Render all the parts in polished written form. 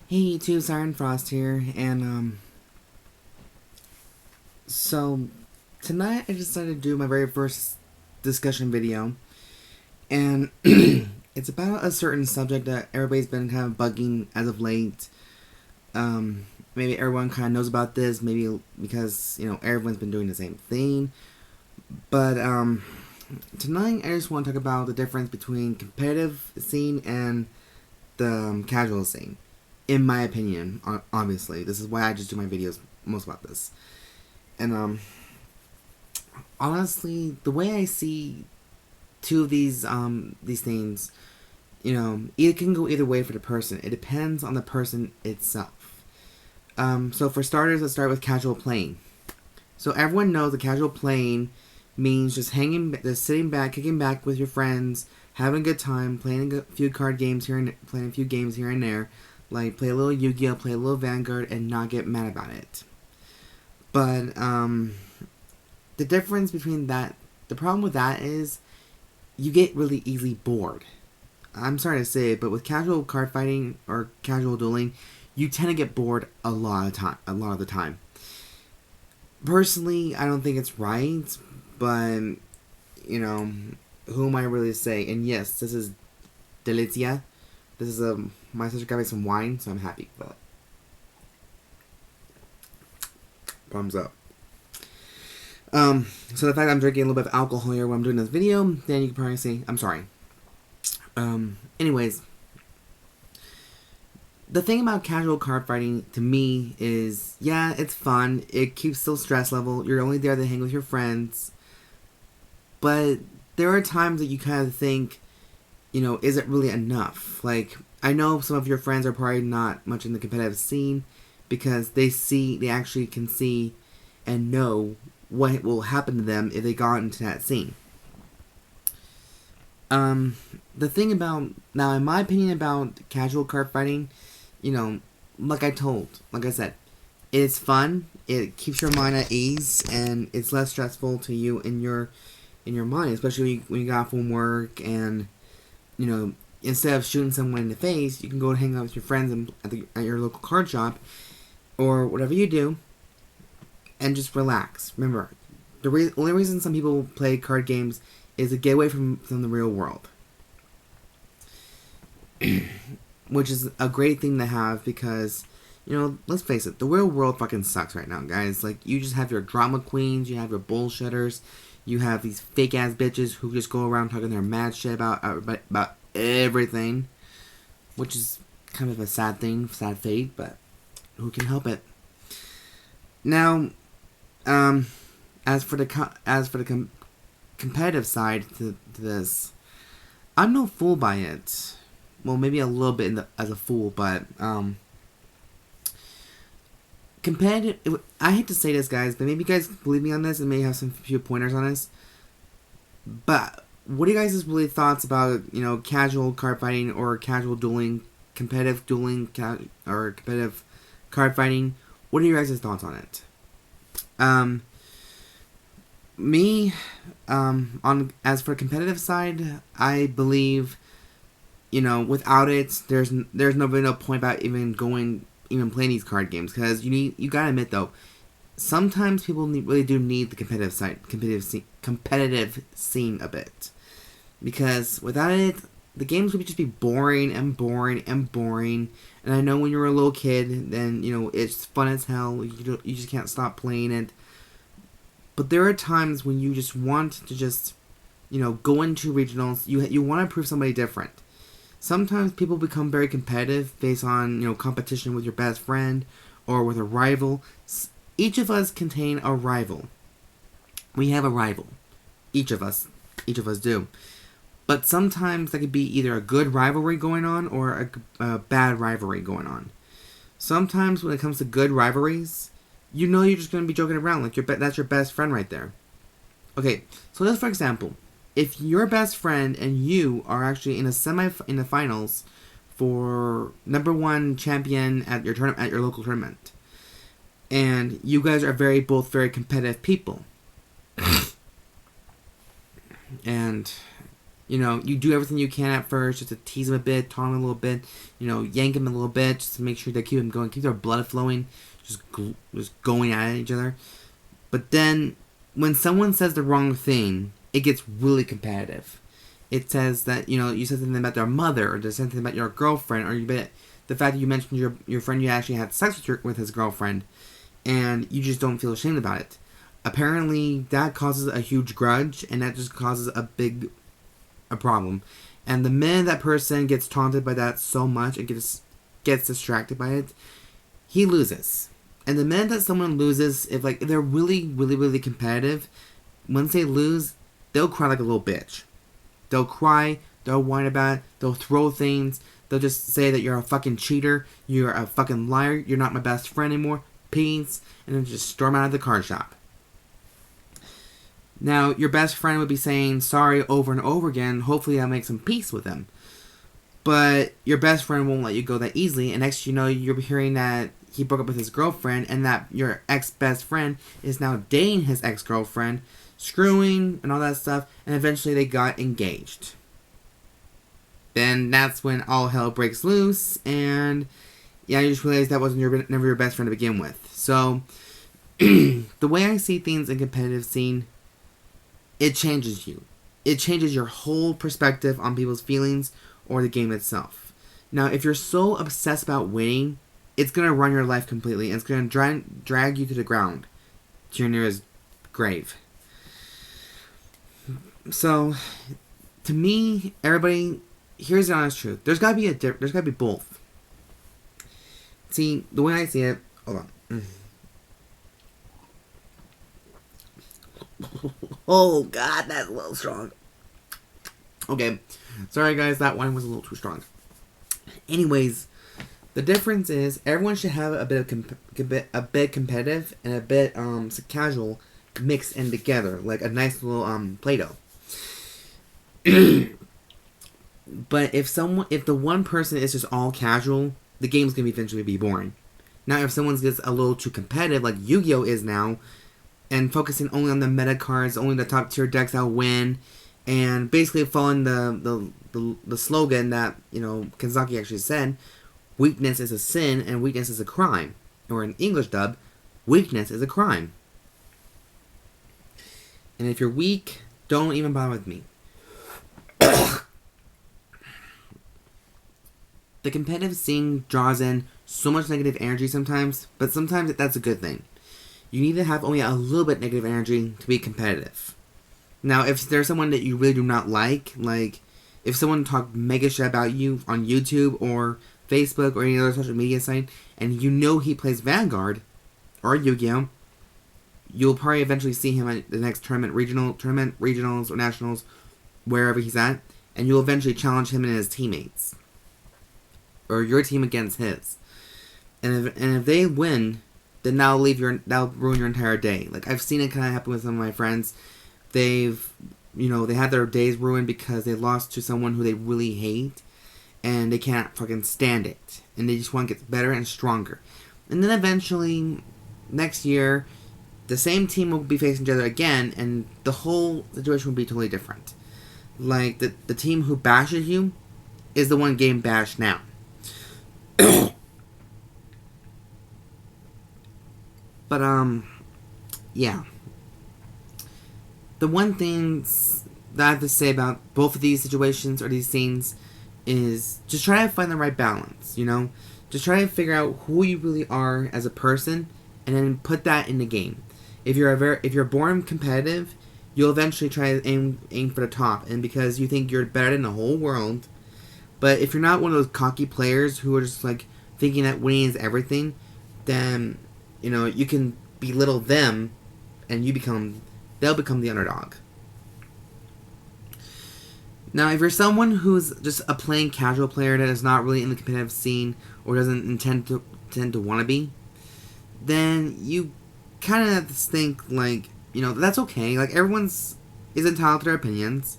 Hey YouTube, Siren Frost here, and so tonight I decided to do my very first discussion video, and it's about a certain subject that everybody's been kind of bugging as of late. Maybe everyone kind of knows about this, maybe because everyone's been doing the same thing, but tonight I just want to talk about the difference between competitive scene and the casual scene. In my opinion, obviously, this is why I just do my videos most about this. And honestly, the way I see two of these things, it can go either way for the person. It depends on the person itself. So for starters, let's start with casual playing. So everyone knows that casual playing means just sitting back, kicking back with your friends, having a good time, playing a few card games here and playing a few games here and there. Like, play a little Yu-Gi-Oh!, play a little Vanguard, and not get mad about it. But, the difference between that, the problem with that is, you get really easily bored. I'm sorry to say it, but with casual card fighting, or casual dueling, you tend to get bored a lot of the time. Personally, I don't think it's right, but, who am I really to say? And yes, this is Delicia. This is my sister got me some wine, so I'm happy with that. Thumbs up. So the fact I'm drinking a little bit of alcohol here while I'm doing this video, then you can probably say, I'm sorry. Anyways. The thing about casual card fighting, to me, is, yeah, it's fun. It keeps the stress level. You're only there to hang with your friends. But there are times that you kind of think, is it really enough? Like, I know some of your friends are probably not much in the competitive scene because they actually can see and know what will happen to them if they got into that scene. The thing about, now in my opinion about casual card fighting, like I said, it's fun, it keeps your mind at ease, and it's less stressful to you in your mind, especially when you got off from work and, instead of shooting someone in the face, you can go hang out with your friends at your local card shop, or whatever you do, and just relax. Remember, the only reason some people play card games is to get away from the real world. Which is a great thing to have because, let's face it, the real world fucking sucks right now, guys. Like, you just have your drama queens, you have your bullshitters, you have these fake-ass bitches who just go around talking their mad shit about everything, which is kind of a sad thing, sad fate, but who can help it? Now, as for the competitive side to this, I'm no fool by it. Well, maybe a little bit as a fool, but competitive. I hate to say this, guys, but maybe you guys believe me on this and may have some few pointers on this. But what are you guys' really thoughts about casual card fighting or casual dueling, competitive dueling, or competitive card fighting? What are your guys' thoughts on it? As for competitive side, I believe, without it, there's no point about even playing these card games, because you gotta admit though, sometimes people really do need the competitive scene a bit, because without it, the games would just be boring and boring and boring. And I know when you're a little kid, then it's fun as hell. You just can't stop playing it. But there are times when you just want to go into regionals. You want to prove somebody different. Sometimes people become very competitive based on competition with your best friend or with a rival. Each of us contain a rival. We have a rival. Each of us do. But sometimes that could be either a good rivalry going on or a bad rivalry going on. Sometimes when it comes to good rivalries, you're just going to be joking around like that's your best friend right there. Okay, so just for example, if your best friend and you are actually in the finals for #1 champion at your local tournament, and you guys are both very competitive people, and You do everything you can at first just to tease him a bit, taunt him a little bit, yank him a little bit just to make sure they keep him going, keep their blood flowing, just going at each other. But then, when someone says the wrong thing, it gets really competitive. It says that, you said something about their mother, or there's something about your girlfriend, or the fact that you mentioned your friend you actually had sex with his girlfriend, and you just don't feel ashamed about it. Apparently, that causes a huge grudge, and that just causes a problem. And the minute that person gets taunted by that so much and gets distracted by it, he loses. And the minute that someone loses, if they're really, really, really competitive, once they lose, they'll cry like a little bitch. They'll cry, they'll whine about it, they'll throw things, they'll just say that you're a fucking cheater, you're a fucking liar, you're not my best friend anymore, peace, and then just storm out of the card shop. Now, your best friend would be saying sorry over and over again, hopefully that'll make some peace with them. But your best friend won't let you go that easily, and next you know, you're hearing that he broke up with his girlfriend, and that your ex-best friend is now dating his ex-girlfriend, screwing and all that stuff, and eventually they got engaged. Then that's when all hell breaks loose, and you just realize that wasn't never your best friend to begin with. So, the way I see things in competitive scene, it changes you. It changes your whole perspective on people's feelings or the game itself. Now, if you're so obsessed about winning, it's going to run your life completely, and it's going to drag you to the ground, to your nearest grave. So, to me, everybody, here's the honest truth. There's gotta be both. See, the way I see it, hold on. Oh God, that's a little strong. Okay, sorry guys, that wine was a little too strong. Anyways, the difference is everyone should have a bit competitive and a bit casual mixed in together, like a nice little Play-Doh. But if the one person is just all casual, the game's gonna eventually be boring. Now, if someone gets a little too competitive, like Yu-Gi-Oh is now, and focusing only on the meta cards, only the top tier decks that'll win, and basically following the slogan that Kanzaki actually said, weakness is a sin and weakness is a crime, or in English dub, weakness is a crime. And if you're weak, don't even bother with me. The competitive scene draws in so much negative energy sometimes, but sometimes that's a good thing. You need to have only a little bit negative energy to be competitive. Now, if there's someone that you really do not like if someone talked mega shit about you on YouTube or Facebook or any other social media site, and you know he plays Vanguard or Yu-Gi-Oh, you'll probably eventually see him at the next regionals or nationals, wherever he's at, and you'll eventually challenge him and his teammates, or your team against his. And if they win, then that'll ruin your entire day. Like, I've seen it kind of happen with some of my friends. They had their days ruined because they lost to someone who they really hate, and they can't fucking stand it, and they just want to get better and stronger. And then eventually, next year, the same team will be facing each other again, and the whole situation will be totally different. Like, the team who bashes you is the one getting bashed now. But, yeah. The one thing that I have to say about both of these situations or these scenes is just try to find the right balance, Just try to figure out who you really are as a person, and then put that in the game. If you're born competitive, you'll eventually try to aim for the top, and because you think you're better than the whole world. But if you're not one of those cocky players who are just thinking that winning is everything, then you can belittle them, and they'll become the underdog. Now, if you're someone who's just a plain casual player that is not really in the competitive scene or doesn't intend to want to be, then you kind of have to think that's okay. Everyone is entitled to their opinions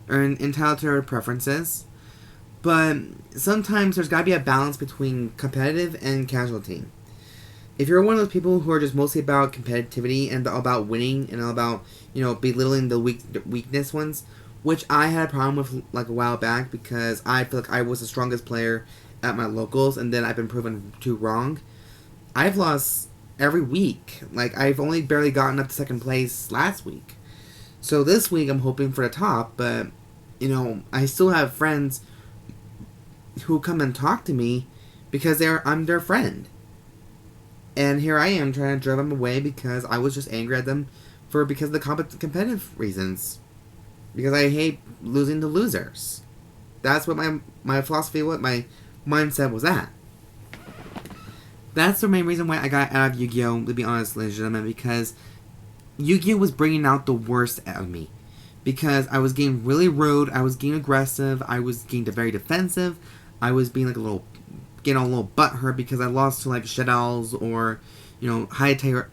or entitled to their preferences, but sometimes there's got to be a balance between competitive and casualty. If you're one of those people who are just mostly about competitivity and all about winning and all about, belittling the weakness ones, which I had a problem with like a while back because I feel like I was the strongest player at my locals, and then I've been proven too wrong. I've lost every week. Like, I've only barely gotten up to second place last week. So this week I'm hoping for the top, but, you know, I still have friends who come and talk to me because I'm their friend. And here I am trying to drive them away because I was just angry at them because of the competitive reasons. Because I hate losing to losers. That's what my philosophy, what my mindset was at. That's the main reason why I got out of Yu-Gi-Oh! To be honest, ladies and gentlemen, because Yu-Gi-Oh! Was bringing out the worst out of me. Because I was getting really rude, I was getting aggressive, I was getting very defensive, I was being like getting a little butthurt because I lost to like Shaddolls or, you know,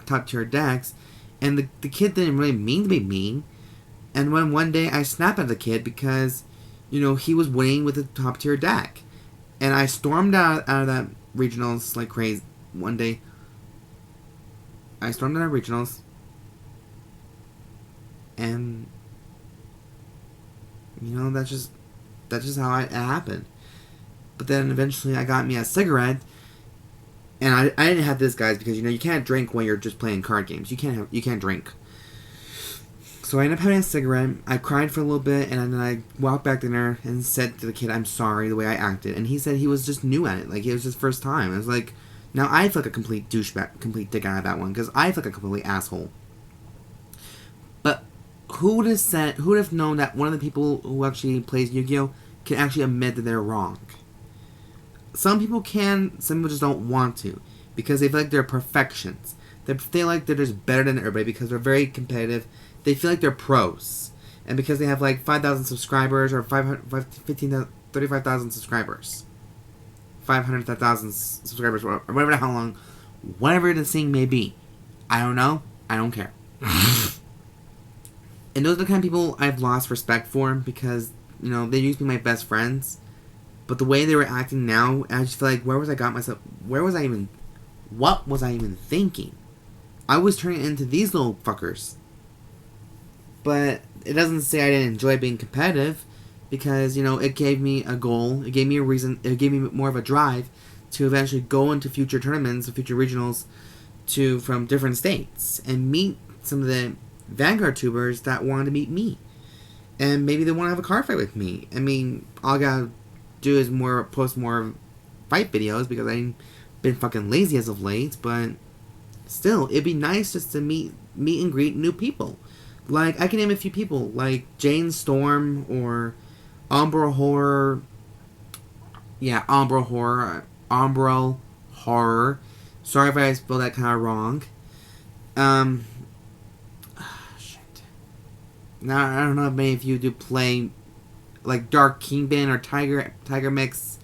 top tier decks, and the kid didn't really mean to be mean. And when one day I snapped at the kid because, you know, he was winning with a top tier deck, and I stormed out of that regionals like crazy. One day, I stormed out of regionals, and you know that's just how it happened. But then eventually I got me a cigarette, and I didn't have this, guys, because you know you can't drink when you're just playing card games. You can't drink. So I ended up having a cigarette. I cried for a little bit, and then I walked back to there and said to the kid, "I'm sorry the way I acted." And he said he was just new at it, like it was his first time. I was like, now I feel like a complete douchebag, complete dick out of that one, because I feel like a complete asshole. But who would have known that one of the people who actually plays Yu-Gi-Oh! Can actually admit that they're wrong? Some people can, some people just don't want to, because they feel like they're perfections. They feel like they're just better than everybody because they're very competitive. They feel like they're pros. And because they have like 5,000 subscribers or 35,000 subscribers. 500,000 subscribers, or whatever the hell long, whatever the thing may be. I don't know. I don't care. And those are the kind of people I've lost respect for because, you know, they used to be my best friends. But the way they were acting now, I just feel like, what was I even thinking? I was turning into these little fuckers. But it doesn't say I didn't enjoy being competitive, because, you know, it gave me a goal, it gave me a reason, it gave me more of a drive to eventually go into future tournaments, future regionals, from different states, and meet some of the Vanguard tubers that wanted to meet me. And maybe they want to have a card fight with me. I mean, all I gotta do is post more fight videos, because I've been fucking lazy as of late, but still, it'd be nice just to meet and greet new people. Like, I can name a few people, like Jane Storm, or Umbro Horror. Yeah, Umbro Horror. Sorry if I spelled that kind of wrong. Shit. Now, I don't know if many of you do play, like, Dark Kingpin or Tiger Mix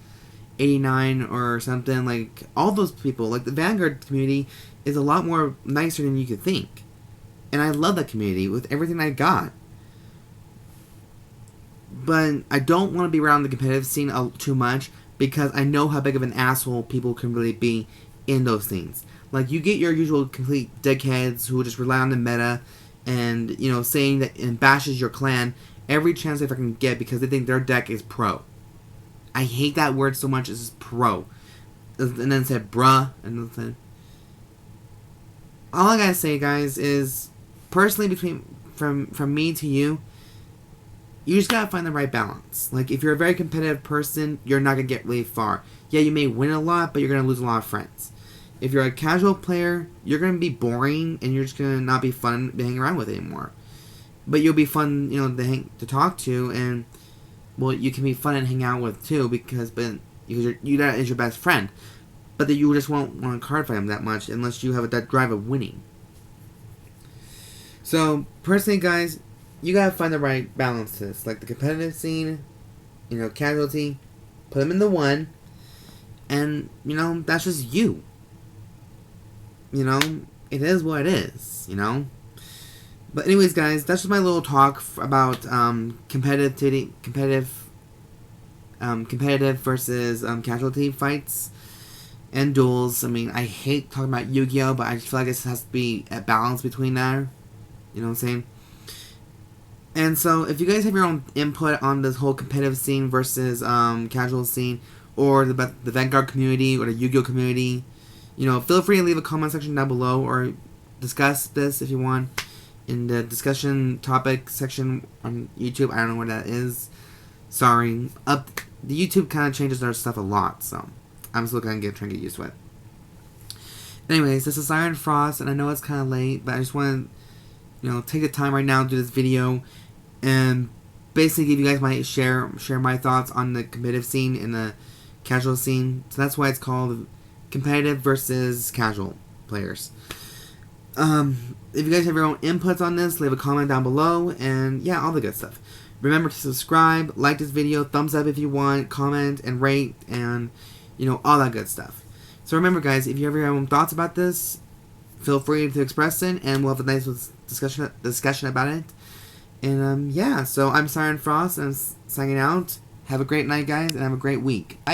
89 or something. Like, all those people, like, the Vanguard community is a lot more nicer than you could think. And I love that community with everything I got. But I don't want to be around the competitive scene too much, because I know how big of an asshole people can really be in those things. Like, you get your usual complete dickheads who just rely on the meta and, you know, saying that and bashes your clan every chance they fucking get because they think their deck is pro. I hate that word so much. It's just pro. And then said bruh, and then all I gotta say, guys, is personally, from me to you, you just gotta find the right balance. Like, if you're a very competitive person, you're not gonna get really far. Yeah, you may win a lot, but you're gonna lose a lot of friends. If you're a casual player, you're gonna be boring, and you're just gonna not be fun to hang around with anymore. But you'll be fun, you know, to talk to, and well, you can be fun and hang out with too, because that is your best friend. But that you just won't want to card fight them that much unless you have that drive of winning. So, personally, guys, you gotta find the right balance to this. Like, the competitive scene, you know, casualty, put them in the one, and, you know, that's just you. You know, it is what it is, you know? But anyways, guys, that's just my little talk about competitive versus casualty fights and duels. I mean, I hate talking about Yu-Gi-Oh!, but I just feel like this has to be a balance between that. You know what I'm saying? And so, if you guys have your own input on this whole competitive scene versus casual scene, or the Vanguard community or the Yu-Gi-Oh community, feel free to leave a comment section down below, or discuss this if you want in the discussion topic section on YouTube. I don't know where that is. Sorry. The YouTube kind of changes their stuff a lot, so I'm still trying to get used to it. Anyways, this is Siren Frost, and I know it's kind of late, but I just want to, take the time right now to do this video and basically give you guys share my thoughts on the competitive scene and the casual scene. So that's why it's called competitive versus casual players. If you guys have your own inputs on this, leave a comment down below, and yeah, all the good stuff. Remember to subscribe, like this video, thumbs up if you want, comment and rate, and all that good stuff. So remember, guys, if you have your own thoughts about this, feel free to express it, and we'll have a nice discussion about it. And yeah, so I'm Siren Frost, and I'm signing out. Have a great night, guys, and have a great week. Bye.